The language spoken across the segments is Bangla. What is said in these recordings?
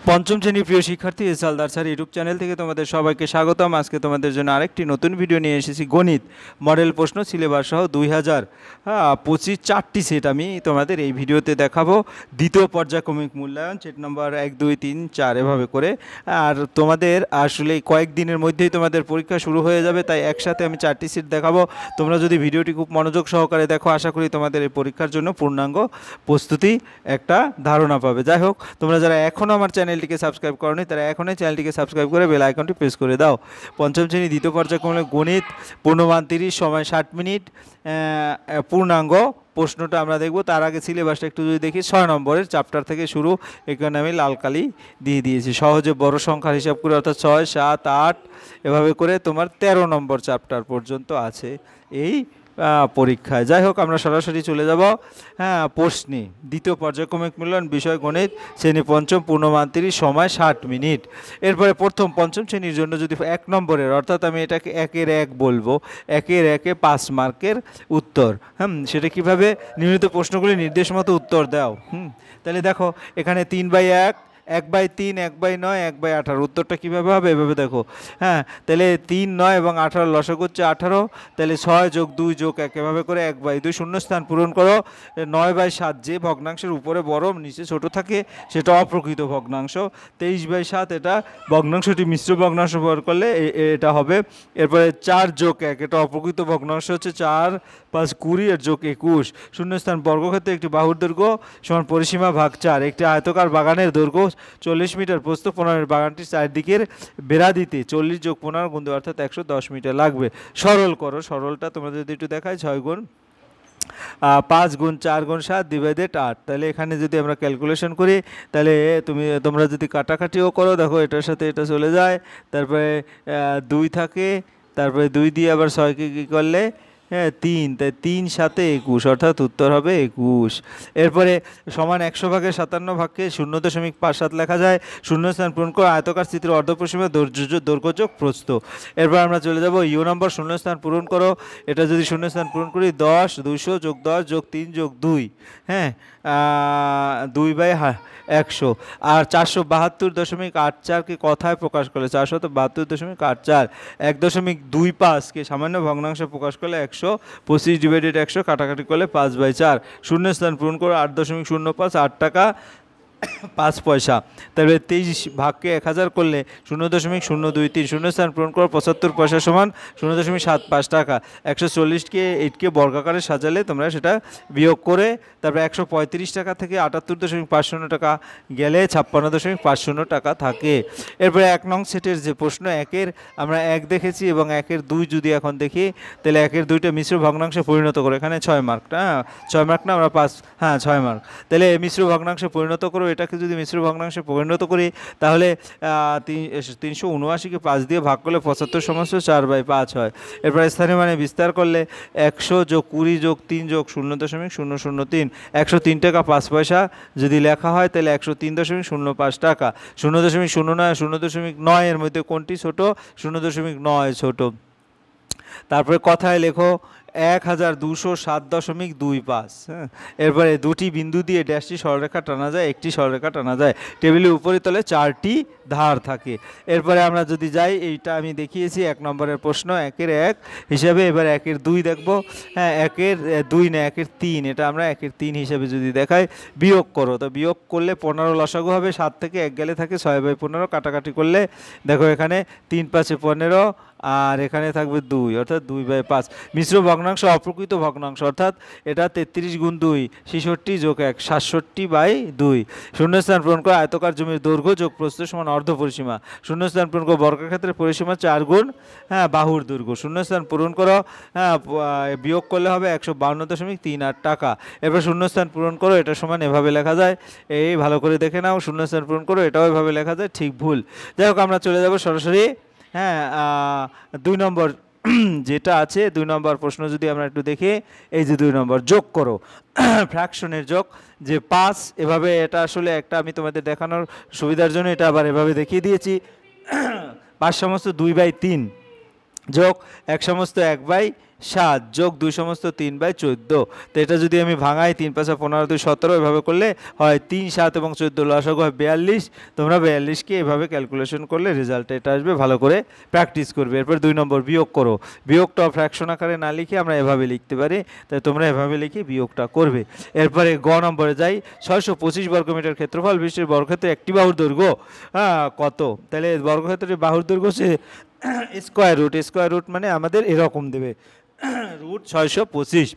পঞ্চম শ্রেণীর প্রিয় শিক্ষার্থী S Haldar sir YouTube channel থেকে তোমাদের সবাইকে স্বাগতম। আজকে তোমাদের জন্য আরেকটি নতুন ভিডিও নিয়ে এসেছি। গণিত মডেল প্রশ্ন সিলেবাস সহ 2025 চারটি সেট আমি তোমাদের এই ভিডিওতে দেখাবো। দ্বিতীয় পর্যায়ক্রমিক মূল্যায়ন সেট নম্বর 1, 2, 3, 4 এভাবে করে। আর তোমাদের আসলে কয়েকদিনের মধ্যেই তোমাদের পরীক্ষা শুরু হয়ে যাবে, তাই একসাথে আমি চারটি সেট দেখাবো। তোমরা যদি ভিডিওটি খুব মনোযোগ সহকারে দেখো, আশা করি তোমাদের এই পরীক্ষার জন্য পূর্ণাঙ্গ প্রস্তুতি একটা ধারণা পাবে। যাই হোক, তোমরা যারা এখনও আমার চ্যানেলটিকে সাবস্ক্রাইব করোনি তারা এখনই চ্যানেলটিকে সাবস্ক্রাইব করে বেল আইকনটি প্রেস করে দাও। পঞ্চম শ্রেণী দ্বিতীয় পর্যায়ক্রমিক গণিত, পূর্ণমান 30, সময় 60 মিনিট, পূর্ণাঙ্গ প্রশ্নটা আমরা দেখব। তার আগে সিলেবাসটা একটু যদি দেখি, 6 নম্বরের চ্যাপ্টার থেকে শুরু। এখানে আমি লাল কালি দিয়ে দিয়েছি। সহজে বড় সংখ্যার হিসাব করে, অর্থাৎ 6, 7, 8 এভাবে করে তোমার 13 নম্বর চ্যাপ্টার পর্যন্ত আছে এই পরীক্ষায়। যাই হোক, আমরা সরাসরি চলে যাব প্রশ্নে। দ্বিতীয় পর্যায়ক্রমিক মূল্যায়ন, বিষয় গণিত, শ্রেণী পঞ্চম, পূর্ণমান 30, সময় 60 মিনিট। এরপরে প্রথম পঞ্চম শ্রেণীর জন্য যদি 1 নম্বরের, অর্থাৎ আমি এটাকে 1-এর 1 বলবো, 1-এর 1-এ 5 মার্কের উত্তর। সেটা কীভাবে? নির্মিত প্রশ্নগুলি নির্দেশ মতো উত্তর দাও। তাহলে দেখো, এখানে 3/1, 1/3, 1/9, 1/18, উত্তরটা কীভাবে হবে? এভাবে দেখো। তাহলে 3, 9 এবং 18 লসাগু হচ্ছে 18। তাহলে 6 + 2 + 1 এভাবে করে 1/2 শূন্যস্থান পূরণ করো। 9/7 যে ভগ্নাংশের উপরে বড় নিচে ছোট থাকে সেটা অপ্রকৃত ভগ্নাংশ। 23/7 এটা ভগ্নাংশটি মিশ্র ভগ্নাংশ ব্যবহার করলে এটা হবে। এরপরে 4 + 1 এটা অপ্রকৃত ভগ্নাংশ হচ্ছে 4, 5, 20 এর যোগ 21। শূন্যস্থান বর্গক্ষেত্রে একটি বাহুর দৈর্ঘ্য সমান পরিসীমা ভাগ 4। একটি আয়তকার বাগানের দৈর্ঘ্য 40 মিটার, প্রস্থ 15। বাগানটির চারদিকের বেড়া দিতে 40 + 15 গুণ 2 অর্থাৎ 110 মিটার লাগবে। সরল করো। সরলটা তোমরা যদি একটু দেখাই, 6 গুণ 5 গুণ 4 গুণ 7 ডিভাইডেড 8। তাহলে এখানে যদি আমরা ক্যালকুলেশন করি, তাহলে তোমরা যদি কাটাকাটিও করো, দেখো এটার সাথে এটা চলে যায়, তারপরে 2 থাকে, তারপরে 2 দিয়ে আবার 6কে কী করলে 3, তাই 3 × 7 = 21, অর্থাৎ উত্তর হবে 21। এরপরে সমান 100 ভাগের 57 ভাগকে 0.57 লেখা যায়। শূন্যস্থান পূরণ করে আয়তকার চিত্রের অর্ধপরিসীমা দৈর্ঘ্য যোগ প্রস্থ। এরপর আমরা চলে যাব ইউ নম্বর, শূন্যস্থান পূরণ করো। এটা যদি শূন্যস্থান পূরণ করি, 10, 200 + 10 + 3 + 2, 2/100। আর 472.84কে কথায় প্রকাশ করলে 472.84, 1.25কে সামান্য ভগ্নাংশে প্রকাশ করলে 125 ডিভাইডেড 100, কাটাকাটি করলে 5/4। শূন্যস্থান পূরণ করে 8.05, 8 টাকা 5 পয়সা। তারপরে 23 ভাগকে 1000 করলে 0.023। শূন্যস্থান পূরণ করে 75 পয়সা সমান 0.75 টাকা। 140কে 8কে বর্গাকারে সাজালে তোমরা সেটা বিয়োগ করে, তারপরে 135 টাকা থেকে 78.50 টাকা গেলে 56.50 টাকা থাকে। এরপরে 1 নং সেটের যে প্রশ্ন, 1-এর আমরা 1 দেখেছি এবং 1-এর 2 যদি এখন দেখি, তাহলে 1-এর 2টা মিশ্র ভগ্নাংশে পরিণত করে, এখানে 6 মার্ক, 6 মার্ক না, আমরা 5, 6 মার্ক। তাহলে মিশ্র ভগ্নাংশে পরিণত করো। এটাকে যদি মিশ্র ভগ্নাংশে পরিণত করি, তাহলে 379কে 5 দিয়ে ভাগ করলে 75 = 4/5 হয়। এরপর স্থানীয় মানে বিস্তার করলে 100 + 20 + 3 + 0.003, 103 টাকা 5 পয়সা যদি লেখা হয়, তাহলে 103.05 টাকা। 0.09, 0.9 এর মধ্যে কোনটি ছোট? 0.9 ছোট। তারপরে কথায় লেখো 1207.25। এরপরে 2টি বিন্দু দিয়ে ড্যাশটি সরলরেখা টানা যায়, একটি সরলরেখা টানা যায়। টেবিলের উপরিতলে 4টি ধার থাকে। এরপরে আমরা যদি যাই, এইটা আমি দেখিয়েছি 1 নম্বরের প্রশ্ন, 1-এর 1 হিসাবে। এবার 1-এর 2 দেখব। 1-এর 2 না, 1-এর 3, এটা আমরা 1-এর 3 হিসাবে যদি দেখাই, বিয়োগ করো। তো বিয়োগ করলে 15 লসাগু হবে। 7 থেকে 1 গেলে থাকে 6/15, কাটাকাটি করলে দেখো এখানে 3, 5, 15 আর এখানে থাকবে 2, অর্থাৎ 2/5। মিশ্র ভগ্নাংশ অপ্রকৃত ভগ্নাংশ, অর্থাৎ এটা 33 গুণ 2, 66 + 1, 67/2। শূন্যস্থান পূরণ করে আয়তকার জমির দৈর্ঘ্য যোগ প্রস্থ সমান অর্ধপরিসীমা। শূন্যস্থান পূরণ করে বর্গক্ষেত্রের পরিসীমা 4 গুণ বাহুর দৈর্ঘ্য। শূন্যস্থান পূরণ করো, বিয়োগ করলে হবে 152.38 টাকা। এরপর শূন্যস্থান পূরণ করো, এটা সমান এভাবে লেখা যায়। এই ভালো করে দেখে নাও, শূন্যস্থান পূরণ করো, এটাও এভাবে লেখা যায়, ঠিক ভুল। যাই হোক, আমরা চলে যাব সরাসরি 2 নম্বর যেটা আছে। 2 নম্বর প্রশ্ন যদি আমরা একটু দেখি, এই যে 2 নম্বর, যোগ করো। ফ্র্যাকশনের যোগ, যে 5 এভাবে, এটা আসলে একটা আমি তোমাদের দেখানোর সুবিধার জন্য এটা আবার এভাবে দেখিয়ে দিয়েছি। 5 সমস্ত 2/3 যোগ 1 সমস্ত 1/7 7 যোগ 2 সমস্ত 3/14। তো এটা যদি আমি ভাঙাই 3 5 15 2 17, এভাবে করলে হয় 3 7 এবং 14 লসাগু হয় 42। তোমরা 42কে এভাবে ক্যালকুলেশন করলে রেজাল্ট এটা আসবে, ভালো করে প্র্যাকটিস করবে। এরপর 2 নম্বর বিয়োগ করো। বিয়োগটা ফ্র্যাকশন আকারে না লিখে আমরা এভাবে লিখতে পারি, তাই তোমরা এভাবে লিখে বিয়োগটা করবে। এরপরে গ নম্বরে যাই। 625 বর্গমিটার ক্ষেত্রফল বিশিষ্ট বর্গক্ষেত্রে একটি বাহুর দৈর্ঘ্য কত? তাহলে বর্গক্ষেত্রের বাহুর দৈর্ঘ্য হচ্ছে স্কোয়ার রুট। স্কোয়ার রুট মানে আমাদের এরকম দেবে রুট 625।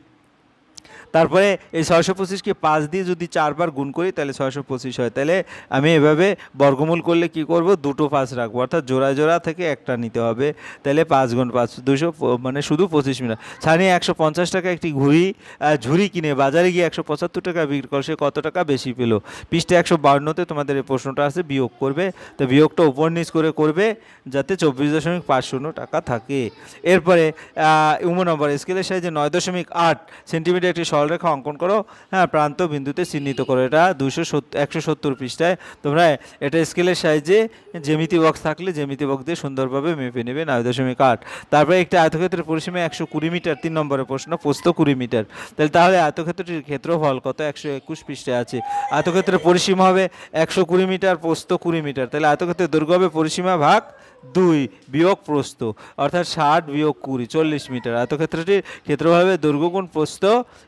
তারপরে এই 625কে 5 দিয়ে যদি 4 বার গুণ করি তাহলে 625 হয়। তাহলে আমি এভাবে বর্গমূল করলে কি করব, দুটো 5 রাখবো, অর্থাৎ জোড়া জোড়া থেকে একটা নিতে হবে। তাহলে 5 গুণ 5 200, মানে শুধু 25 মিটার। ছানি 150 টাকা একটি ঝুড়ি কিনে বাজারে গিয়ে 175 টাকা বিক্রি করে, সে কত টাকা বেশি পেল? পৃষ্ঠা 152-তে তোমাদের এই প্রশ্নটা আছে, বিয়োগ করবে। তো বিয়োগটা উপর নিচ করে করবে যাতে 24.50 টাকা থাকে। এরপরে নম্বর স্কেলের সাইজে 9.8 সেন্টিমিটার একটি সরলরেখা অঙ্কন করো। হ্যাঁ, প্রান্ত বিন্দুতে চিহ্নিত করো। এটা 170 পৃষ্ঠায়। তোমরা এটা স্কেলের সাইজে জ্যামিতি বক্স থাকলে জ্যামিতি বক্স দিয়ে সুন্দরভাবে মেপে নেবে 9.8। তারপরে একটা আয়তক্ষেত্রের পরিসীমা 120 মিটার। 3 নম্বরের প্রশ্ন, প্রস্থ 20 মিটার। তাহলে আয়তক্ষেত্রটির ক্ষেত্রফল কত? 121 পৃষ্ঠায় আছে। আয়তক্ষেত্রের পরিসীমা হবে 120 মিটার, প্রস্থ 20 মিটার। তাহলে আয়তক্ষেত্রের দৈর্ঘ্য হবে পরিসীমা ভাগ 2 বিয়োগ প্রস্থ, অর্থাৎ 60 বিয়োগ 20 40 মিটার। আয়তক্ষেত্রটির ক্ষেত্রফল হবে দৈর্ঘ্য গুণ প্রস্থ,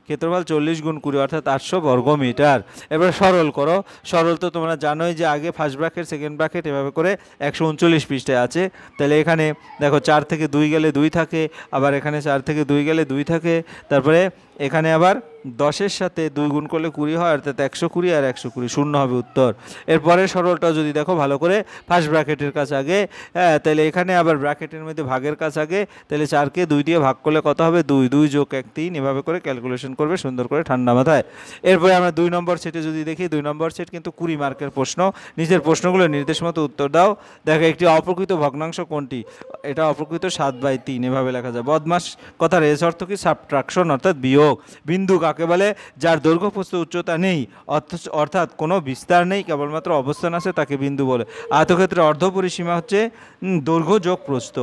ক্ষেত্রফল 40 গুণ 20 অর্থাৎ 800 বর্গ মিটার। এবার সরল করো। সরল তো তোমরা জানোই যে আগে ফার্স্ট ব্র্যাকেট সেকেন্ড ব্র্যাকেট এভাবে করে 139 পৃষ্ঠায় আছে। তাহলে এখানে দেখো 4 থেকে 2 গেলে 2 থাকে, আবার এখানে 4 থেকে 2 গেলে 2 থাকে, তারপরে এখানে আবার 10-এর সাথে 2 গুণ করলে 20 হয়, অর্থাৎ 120 আর 120 শূন্য হবে উত্তর। এরপরে সরলটা যদি দেখো ভালো করে, ফার্স্ট ব্র্যাকেটের কাছে আগে, হ্যাঁ, তাহলে এখানে আবার ব্র্যাকেটের মধ্যে ভাগের কাছে আগে, তাহলে 4কে 2 দিয়ে ভাগ করলে কত হবে? 2 2 যোগ 1 3, এভাবে করে ক্যালকুলেশন করবে সুন্দর করে ঠান্ডা মাথায়। এরপরে আমরা 2 নম্বর সেটে যদি দেখি, 2 নম্বর সেট কিন্তু 20 মার্কের প্রশ্ন। নিচের প্রশ্নগুলো নির্দেশ মতো উত্তর দাও। দেখো একটি অপ্রকৃত ভগ্নাংশ কোনটি? এটা অপ্রকৃত 7/3, এভাবে লেখা যায়। বদমাস কথার এস অর্থ কি? সাবট্রাকশন অর্থাৎ বিয়োগ। বিন্দু কাকে বলে? যার দৈর্ঘ্য প্রস্থ উচ্চতা নেই, অর্থাৎ কোনো বিস্তার নেই, কেবলমাত্র অবস্থান আছে, তাকে বিন্দু বলে। আয়তক্ষেত্রে অর্ধ পরিসীমা হচ্ছে দৈর্ঘ্য যোগ প্রস্থ।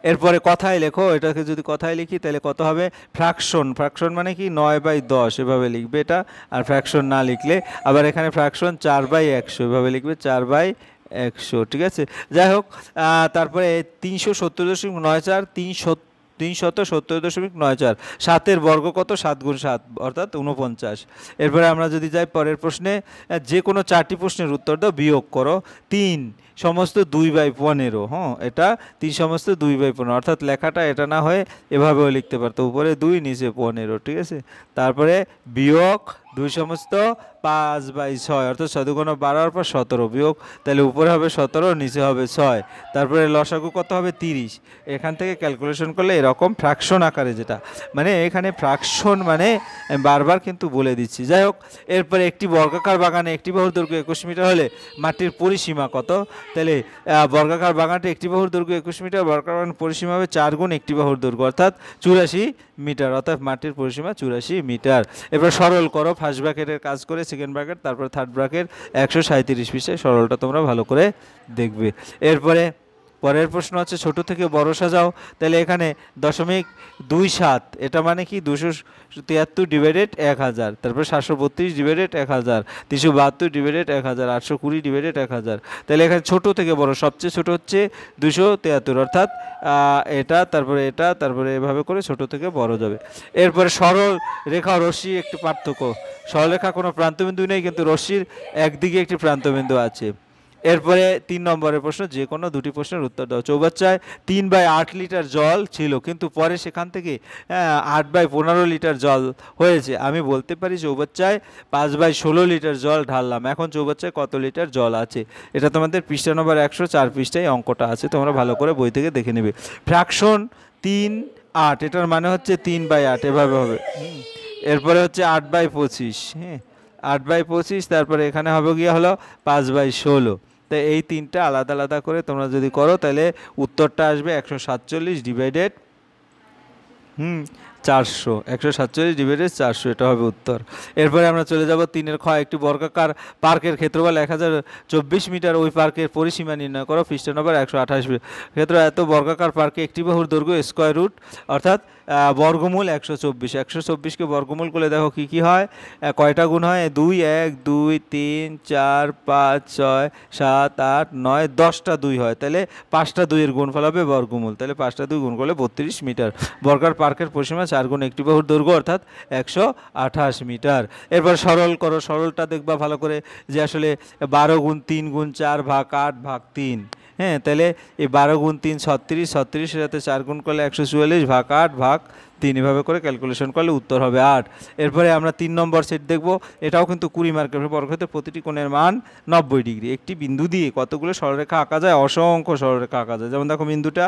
এরপরে কথায় লেখো। এটাকে যদি কথায় লিখি তাহলে কত হবে? ফ্র্যাকশন। ফ্র্যাকশন মানে কি? 9/10 এভাবে লিখবে এটা। আর ফ্র্যাকশন না লিখলে আবার এখানে ফ্র্যাকশন 4/100 এভাবে লিখবে, 4/100। ঠিক আছে, যাই হোক। তারপরে 370.94 370.94। 7-এর বর্গ কত? 7 গুণ 7 অর্থাৎ 49। এরপরে আমরা যদি যাই পরের প্রশ্নে, যে কোনো 4টি প্রশ্নের উত্তর দাও, বিয়োগ করো। 3 সমস্ত 2/15। হ্যাঁ, এটা 3 সমস্ত 2/15, অর্থাৎ লেখাটা এটা না হয়ে এভাবেও লিখতে পারতো, উপরে 2 নিচে 15। ঠিক আছে, তারপরে বিয়োগ 2 সমস্ত 5/6, অর্থাৎ 6 দুগুণ 12 পর 17 বিয়োগ, তাহলে উপরে হবে 17 নিচে হবে 6। তারপরে লসাগু কত হবে? 30। এখান থেকে ক্যালকুলেশন করলে এরকম ফ্র্যাকশন আকারে, যেটা মানে এখানে ফ্র্যাকশন মানে বারবার কিন্তু বলে দিচ্ছি। যাই হোক, এরপরে একটি বর্গাকার বাগানে একটি বাহুর দৈর্ঘ্য 21 মিটার হলে মাটির পরিসীমা কত? তাহলে বর্গাকার বাগানটি একটি বাহুর দৈর্ঘ্য 21 মিটার, বর্গাকার বাগানের পরিসীমা হবে 4 গুণ একটি বাহুর দৈর্ঘ্য অর্থাৎ 84 মিটার, অর্থাৎ মাটির পরিসীমা 84 মিটার। এবার সরল করো। ফার্স্ট ব্র্যাকেটের কাজ করে সেকেন্ড ব্র্যাকেট, তারপর থার্ড ব্র্যাকেট 137 পৃষ্ঠায়। সরলটা তোমরা ভালো করে দেখবে। এরপরে পরের প্রশ্ন হচ্ছে ছোট থেকে বড় সাজাও। তাহলে এখানে 0.27, এটা মানে কি? 273 ডিভাইডেড 1000, তারপর 732 ডিভাইডেড 1000, 372 ডিভাইডেড 1000, 820 ডিভাইডেড 1000। তাহলে এখানে ছোট থেকে বড়, সবচেয়ে ছোট হচ্ছে 273, অর্থাৎ এটা, তারপরে এটা, তারপরে এভাবে করে ছোট থেকে বড় যাবে। এরপরে সরল রেখা রশ্মি একটি পার্থক্য। সরলরেখা কোনো প্রান্তবিন্দু নেই, কিন্তু রশ্মির একদিকে একটি প্রান্তবিন্দু আছে। এরপরে 3 নম্বরের প্রশ্ন, যে কোনো 2টি প্রশ্নের উত্তর দাও। চৌবাচ্চায় 3/8 লিটার জল ছিল, কিন্তু পরে সেখান থেকে 8/15 লিটার জল হয়েছে। আমি বলতে পারি চৌবাচ্চায় 5/16 লিটার জল ঢাললাম। এখন চৌবাচ্চায় কত লিটার জল আছে? এটা তোমাদের পৃষ্ঠা নম্বর 104 পৃষ্ঠায় অঙ্কটা আছে, তোমরা ভালো করে বই থেকে দেখে নেবে। ফ্র্যাকশন 3/8, এটার মানে হচ্ছে 3/8, এভাবে হবে। এরপরে হচ্ছে 8/25, হ্যাঁ, 8/25। তারপরে এখানে হবে গিয়ে হলো 5/16। তো এই 3টা আলাদা আলাদা করে তোমরা যদি করো তাহলে উত্তরটা আসবে 147 ডিভাইডেড 400, 147 ডিভাইডেড 400, এটা হবে উত্তর। এরপরে আমরা চলে যাব 3-এর খ, একটি বর্গাকার পার্কের ক্ষেত্রফল 1024 মিটার, ওই পার্কের পরিসীমা নির্ণয় করো। পৃষ্ঠা নম্বর 128। ক্ষেত্র এত বর্গাকার পার্কে একটি বাহুর দৈর্ঘ্য স্কোয়ার রুট অর্থাৎ বর্গমূল 124। 124কে বর্গমূল করলে দেখো কি কি হয়, কয়টা গুণ হয়, 2, 1, 2, 3, 4, 5, 6, 7, 8, 9, 10টা 2 হয়, তাহলে 5টা 2-এর গুণফল হবে বর্গমূল, তাহলে 5টা 2 গুণ করলে 32 মিটার। বর্গাকার পার্কের পরিসীমা 4 গুণ একটি বাহুর দৈর্ঘ্য অর্থাৎ 128 মিটার। এরপর সরল করো, সরলটা দেখবা ভালো করে যে আসলে 12 গুণ 3 গুণ 4 ভাগ 8 ভাগ 3, হ্যাঁ, তাহলে এই 12 গুণ 3 36, 36-এর সাথে 4 গুণ করলে 144 ভাগ 8 ভাগ 3, এভাবে করে ক্যালকুলেশন করলে উত্তর হবে 8। এরপরে আমরা 3 নম্বর সেট দেখব, এটাও কিন্তু 20 মার্কের। বর্গক্ষেত্রের প্রতিটি কোণের মান 90 ডিগ্রি। একটি বিন্দু দিয়ে কতগুলো সরলরেখা আঁকা যায়, অসংখ্য সরলরেখা আঁকা যায়। যেমন দেখো বিন্দুটা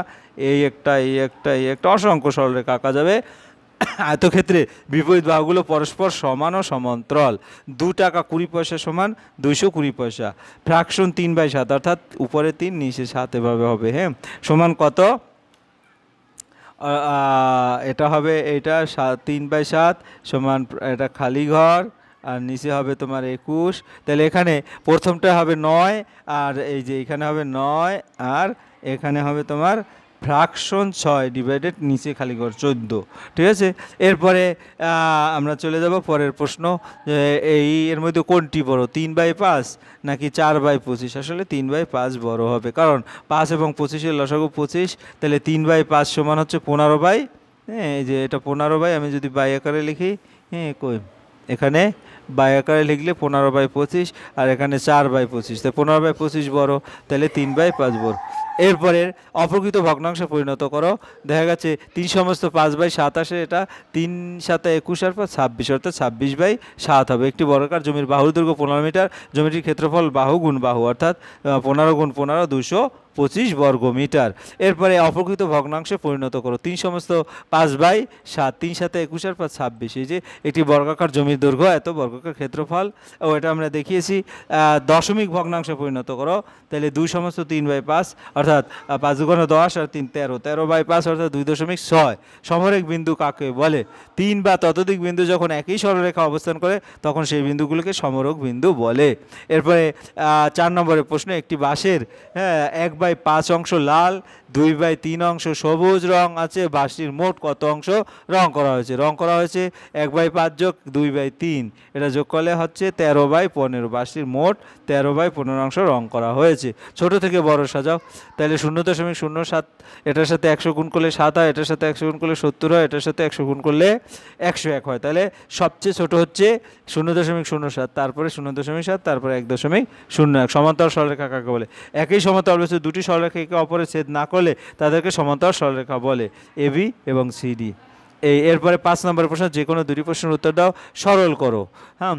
এই একটা, এই একটা, এই একটা, অসংখ্য সরলরেখা আঁকা যাবে। আয়তক্ষেত্রে বিপরীত বাহুগুলো পরস্পর সমান ও সমান্তরাল। 2 টাকা 20 পয়সা সমান 220 পয়সা। ফ্র্যাকশন 3/7 অর্থাৎ উপরে 3 নিচে 7 এভাবে হবে, হ্যাঁ, সমান কত, এটা হবে, এটা 3/7 সমান, এটা খালি ঘর আর নিচে হবে তোমার 21। তাহলে এখানে প্রথমটা হবে 9, আর এই যে এখানে হবে 9, আর এখানে হবে তোমার ফ্র্যাকশন 6 ডিভাইডেড নিচে খালি ঘর 14, ঠিক আছে। এরপরে আমরা চলে যাব পরের প্রশ্ন, এর মধ্যে কোনটি বড়, 3/5 নাকি 4/25? আসলে 3/5 বড় হবে, কারণ 5 এবং 25-এর লসাগু 25, তাহলে 3/5 সমান হচ্ছে 15, হ্যাঁ, এই যে এটা 15, আমি যদি বাই আকারে লিখি, হ্যাঁ, কই এখানে বাই আকারে লিখলে 15/25, আর এখানে 4/25, তাই 15/25 বড়, তাহলে 3/5 বড়। এরপরে অপ্রকৃত ভগ্নাংশে পরিণত করো, দেখা গেছে 3 সমস্ত 5/7 আসে, এটা 3 7 21 আর 5 26, অর্থাৎ 26/7 হবে। একটি বর্গাকার জমির বাহুর দৈর্ঘ্য 15 মিটার, জমিটির ক্ষেত্রফল বাহু গুণ বাহু অর্থাৎ 15 গুণ 15 225 বর্গ মিটার। এরপরে অপ্রকৃত ভগ্নাংশে পরিণত করো, 3 সমস্ত 5/7, 3 7 21 আর 5 26, এই যে একটি বর্গাকার জমির দৈর্ঘ্য এত, বর্গাকার ক্ষেত্রফল, ও এটা আমরা দেখিয়েছি। দশমিক ভগ্নাংশে পরিণত করো, তাহলে 2 সমস্ত 3/5 অর্থাৎ 5 দুগুণ 10 আর 3 13, 13/5 অর্থাৎ 2.6। সমরেখ বিন্দু কাকে বলে? 3 বা ততোধিক বিন্দু যখন একই সরলরেখা অবস্থান করে তখন সেই বিন্দুগুলোকে সমরক বিন্দু বলে। এরপরে 4 নম্বরের প্রশ্ন, একটি বাঁশের 1/5 অংশ লাল, 2/3 অংশ সবুজ রং আছে, বাঁশটির মোট কত অংশ রং করা হয়েছে? রং করা হয়েছে 1/5 যোগ 2/3, এটা যোগ করলে হচ্ছে 13/15। বাঁশটির মোট 13/15 অংশ রং করা হয়েছে। ছোট থেকে বড় সাজাও, তাহলে 0.07, এটার সাথে 100 গুণ করলে 7 হয়, এটার সাথে 100 গুণ করলে 70 হয়, এটার সাথে 100 গুণ করলে 101 হয়, তাহলে সবচেয়ে ছোট হচ্ছে 0.07, তারপরে 0.7, তারপরে 1.01। সমান্তরাল সরলরেখা কাকে বলে? একই সমান্তরাল বস্তু দুটি সরলরেখা একে অপরের ছেদ না করলে তাদেরকে সমান্তরাল সরলরেখা বলে, এবি এবং সিডি। এরপরে 5 নম্বরের প্রশ্ন, যে কোনো দুটি প্রশ্নের উত্তর দাও, সরল করো। হ্যাঁ,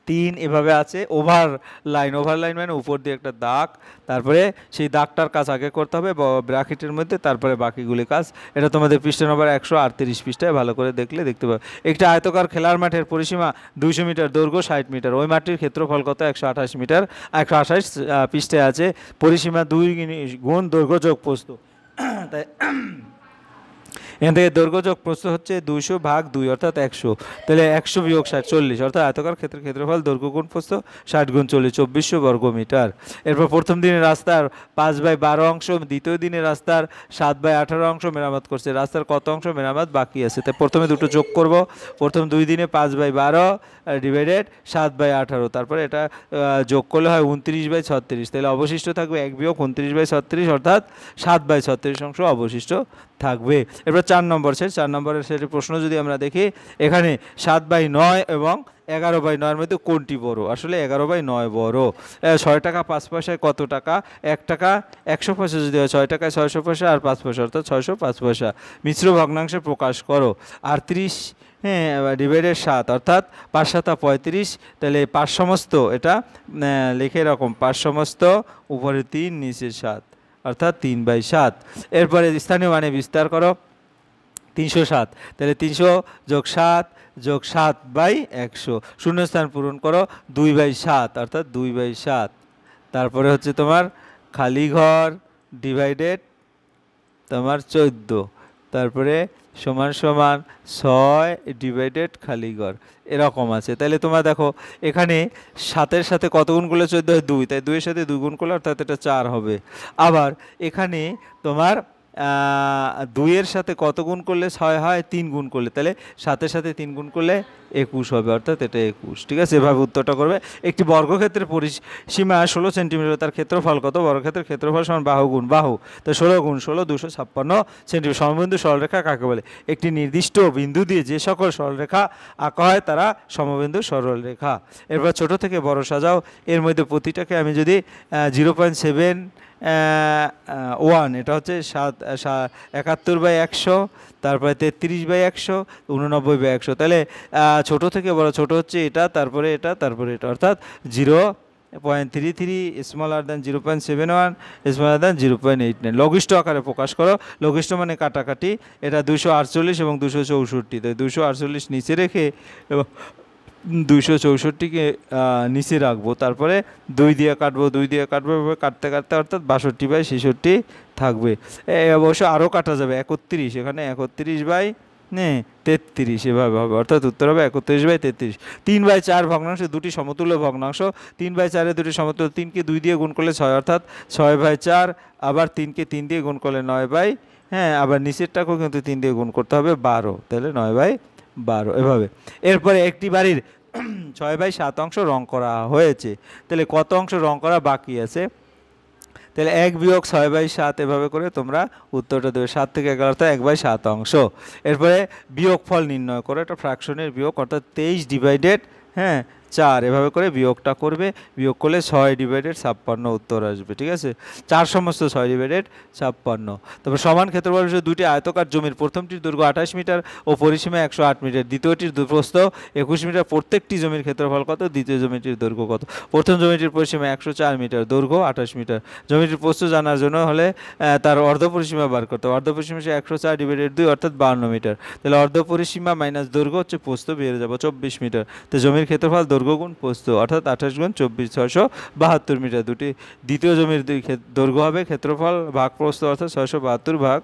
3 এভাবে আছে, ওভার লাইন মানে উপর দিয়ে একটা দাগ, তারপরে সেই দাগটার কাজ আগে করতে হবে ব্র্যাকেটের মধ্যে, তারপরে বাকিগুলি কাজ। এটা তোমাদের পৃষ্ঠা নম্বর 138 পৃষ্ঠায় ভালো করে দেখলে দেখতে পাবে। একটা আয়তকার খেলার মাঠের পরিসীমা 200 মিটার, দৈর্ঘ্য 60 মিটার, ওই মাঠটির ক্ষেত্রফল কত? 128 মিটার। 128 পৃষ্ঠায় আছে, পরিসীমা 2 গুণ দৈর্ঘ্য যোগ প্রস্থ। তাই এখান থেকে দৈর্ঘ্য যোগ প্রস্থ হচ্ছে 200 ভাগ 2 অর্থাৎ 100, তাহলে 100 বিয়োগ 60 40, অর্থাৎ আয়তকার ক্ষেত্রফল দৈর্ঘ্য গুণ প্রস্থ 60 গুণ 40 2400 বর্গ মিটার। এরপর প্রথম দিনের রাস্তার 5/12 অংশ, দ্বিতীয় দিনের রাস্তার 7/18 অংশ মেরামত করছে, রাস্তার কত অংশ মেরামত বাকি আছে? তাই প্রথমে দুটো যোগ করব, প্রথম 2 দিনে 5/12 ডিভাইডেড 7/18, তারপরে এটা যোগ করলে হয় 29/36, তাহলে অবশিষ্ট থাকবে 1 বিয়োগ 29/36 অর্থাৎ 7/36 অংশ অবশিষ্ট থাকবে। এবার 4 নম্বর সেট, 4 নম্বরের সেটের প্রশ্ন যদি আমরা দেখি, এখানে 7/9 এবং 11/9 মধ্যে কোনটি বড়? আসলে 11/9 বড়। 6 টাকা 5 পয়সায় কত টাকা? 1 টাকা 100 পয়সা যদি হয়, 6 টাকায় 600 পয়সা আর 5 পয়সা অর্থাৎ 605 পয়সা। মিশ্র ভগ্নাংশে প্রকাশ করো। 38 ডিভাইডেড 7 অর্থাৎ 5 7 35, তাহলে 5 সমস্ত, এটা লিখে এরকম 5 সমস্ত, উপরে 3 নিচে 7 অর্থাৎ 3/7। এরপরে স্থানীয় মানে বিস্তার করো, 307, তাহলে 300 যোগ 7 যোগ 7/100, শূন্যস্থান পূরণ করো, 2/7 অর্থাৎ 2/7। তারপরে হচ্ছে তোমার খালি ঘর ডিভাইডেড তোমার 14, তারপরে সমান সমান 6 ডিভাইডেড খালি ঘর এরকম আছে। তাহলে তোমরা দেখো এখানে 7-এর সাথে কত গুণ করলে 14 হয় 2, তাই 2-এর সাথে 2 গুণ করলে অর্থাৎ এটা 4 হবে। আবার এখানে তোমার 2-এর সাথে কত গুণ করলে 6 হয়, 3 গুণ করলে, তাহলে 7-এর সাথে 3 গুণ করলে 21 হবে, অর্থাৎ এটা 21। ঠিক আছে, এভাবে উত্তরটা করবে। একটি বর্গক্ষেত্রের পরিসীমা 16 সেন্টিমিটার, তার ক্ষেত্রফল কত? বর্গক্ষেত্রের ক্ষেত্রফল সমান বাহু গুণ বাহু, তো 16 গুণ 16 256 সেন্টিমিটার। সমবিন্দু সরলরেখা কাকে বলে? একটি নির্দিষ্ট বিন্দু দিয়ে যে সকল সরলরেখা আঁকা হয় তারা সমবিন্দু সরলরেখা। এরপর ছোট থেকে বড় সাজাও। এর মধ্যে প্রতিটাকে আমি যদি 0.71, এটা হচ্ছে 71/100, তারপরে 33/100, 89/100। তাহলে ছোট থেকে বড়, ছোট হচ্ছে এটা, তারপরে এটা, তারপরে এটা, অর্থাৎ 0.33 স্মলার দ্যান 0.71 স্মলার দ্যান 0.89। লঘিষ্ঠ আকারে প্রকাশ করো। লঘিষ্ঠ মানে কাটাকাটি। এটা 248 এবং 264, তাই 248 নিচে রেখে এবং 264কে নিচে রাখবো, তারপরে 2 দিয়ে কাটবো, 2 দিয়ে কাটবো, এভাবে কাটতে কাটতে অর্থাৎ 62/66 থাকবে। অবশ্য আরও কাটা যাবে, 31, এখানে 31/33 এভাবে হবে, অর্থাৎ উত্তর হবে 31/33। 3/4 ভগ্নাংশ দুটি সমতুল্য ভগ্নাংশ। 3/4 দুটি সমতুল্য, 3কে 2 দিয়ে গুণ করলে 6, অর্থাৎ 6/4। আবার 3কে 3 দিয়ে গুণ করলে 9, আবার নিচেরটাকেও কিন্তু 3 দিয়ে গুণ করতে হবে 12, তাহলে 9/12 এভাবে। এরপরে একটি বাড়ির 6/7 অংশ রং করা হয়েছে, তাহলে কত অংশ রং করা বাকি আছে? তাহলে 1 বিয়োগ 6/7 এভাবে করে তোমরা উত্তরটা দেবে। 7 থেকে 11 অর্থাৎ 1/7 অংশ। এরপরে বিয়োগফল নির্ণয় করো, এটা ফ্র্যাকশনের বিয়োগ, অর্থাৎ 23 ডিভাইডেড 4 এভাবে করে বিয়োগটা করবে। বিয়োগ করলে 6/56 উত্তর আসবে। ঠিক আছে, 4 সমস্ত 6/56। তারপর সমান ক্ষেত্রফল বিশিষ্ট দুটি আয়তকার জমির প্রথমটির দৈর্ঘ্য 28 মিটার ও পরিসীমা 108 মিটার, দ্বিতীয়টির প্রস্থ 21 মিটার। প্রত্যেকটি জমির ক্ষেত্রফল কত? দ্বিতীয় জমিটির দৈর্ঘ্য কত? প্রথম জমিটির পরিসীমা 104 মিটার, দৈর্ঘ্য 28 মিটার। জমিটির প্রস্থ জানার জন্য হলে তার অর্ধ পরিসীমা বার করতে হবে। অর্ধ পরিসীমা 104 ডিভাইডেড 2 অর্থাৎ 52 মিটার। তাহলে অর্ধ পরিসীমা মাইনাস দৈর্ঘ্য হচ্ছে প্রস্থ, বেরিয়ে যাবো 24 মিটার। তো জমির ক্ষেত্রফল দৈর্ঘ্য গুণ প্রস্থ, অর্থাৎ 28 গুণ 24 672 মিটার। দ্বিতীয় জমির দৈর্ঘ্য হবে ক্ষেত্রফল ভাগ প্রস্থ, অর্থাৎ 672 ভাগ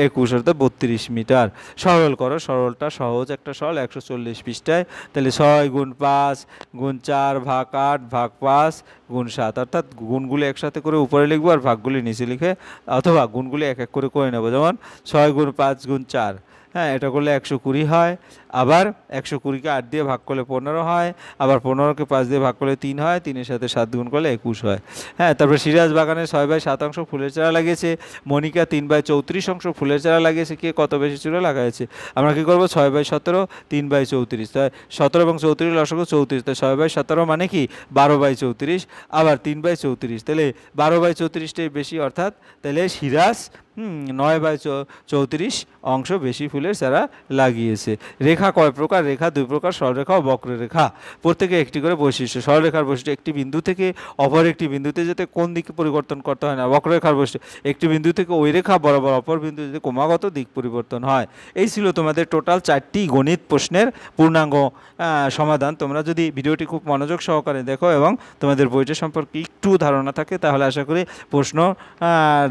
21 অর্থাৎ 32 মিটার। সরল করো, সরলটা সহজ একটা সরল 140 পৃষ্ঠায়। তাহলে 6 গুণ 5 গুণ 4 ভাগ 8 ভাগ 5 গুণ 7, অর্থাৎ গুণগুলি একসাথে করে উপরে লিখবো আর ভাগগুলি নিচে লিখে, অথবা গুণগুলি এক এক করে করে নেবো। যেমন 6 গুণ 5 গুণ 4, এটা করলে 120 হয়। আবার 120কে 8 দিয়ে ভাগ করলে 15 হয়। আবার 15কে 5 দিয়ে ভাগ করলে 3 হয়। 3-এর সাথে 7 গুণ করলে 21 হয়। তারপরে সিরাজ বাগানে 6/7 অংশ ফুলের চারা লাগিয়েছে। মনিকা 3/34 অংশ ফুলের চারা লাগিয়েছে। কে কত বেশি চারা লাগাইছে? আমরা কি করবো? 6/17 3/34, তাই 17 এবং 34 লসাগু 34, তাই 6/17 মানে কি 12/34, আবার 3/34, তাহলে 12/34টাই বেশি, অর্থাৎ তাহলে সিরাজ 9/34 অংশ বেশি ফুলের চারা লাগিয়েছে। রেখা কয় প্রকার? রেখা 2 প্রকার, সরলরেখা ও বক্ররেখা। প্রত্যেকে একটি করে বৈশিষ্ট্য। সরলরেখার বৈশিষ্ট্য, একটি বিন্দু থেকে অপর একটি বিন্দুতে যেতে কোন দিকে পরিবর্তন করতে হয় না। বক্ররেখার বৈশিষ্ট্য, একটি বিন্দু থেকে ওই রেখা বরাবর অপর বিন্দু যেতে ক্রমাগত দিক পরিবর্তন হয়। এই ছিল তোমাদের টোটাল 4টি গণিত প্রশ্নের পূর্ণাঙ্গ সমাধান। তোমরা যদি ভিডিওটি খুব মনোযোগ সহকারে দেখো এবং তোমাদের বইটা সম্পর্কে একটু ধারণা থাকে, তাহলে আশা করি প্রশ্ন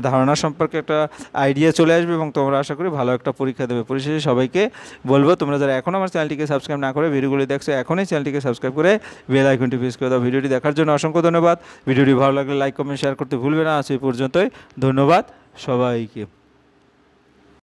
ধারণা সম্পর্কে একটা আইডিয়া চলে আসবে এবং তোমরা আশা করি ভালো একটা পরীক্ষা দেবে। পরিশেষে সবাইকে বলবো, তোমরা যারা এখনও আমার চ্যানেলটিকে সাবস্ক্রাইব না করে ভিডিওগুলি দেখছো, এখনই চ্যানেলটিকে সাবস্ক্রাইব করে বেল আইকনটি প্রেস করে দাও। ভিডিওটি দেখার জন্য অসংখ্য ধন্যবাদ। ভিডিওটি ভালো লাগলে লাইক কমেন্ট শেয়ার করতে ভুলবে না। আজ এই পর্যন্তই, ধন্যবাদ সবাইকে।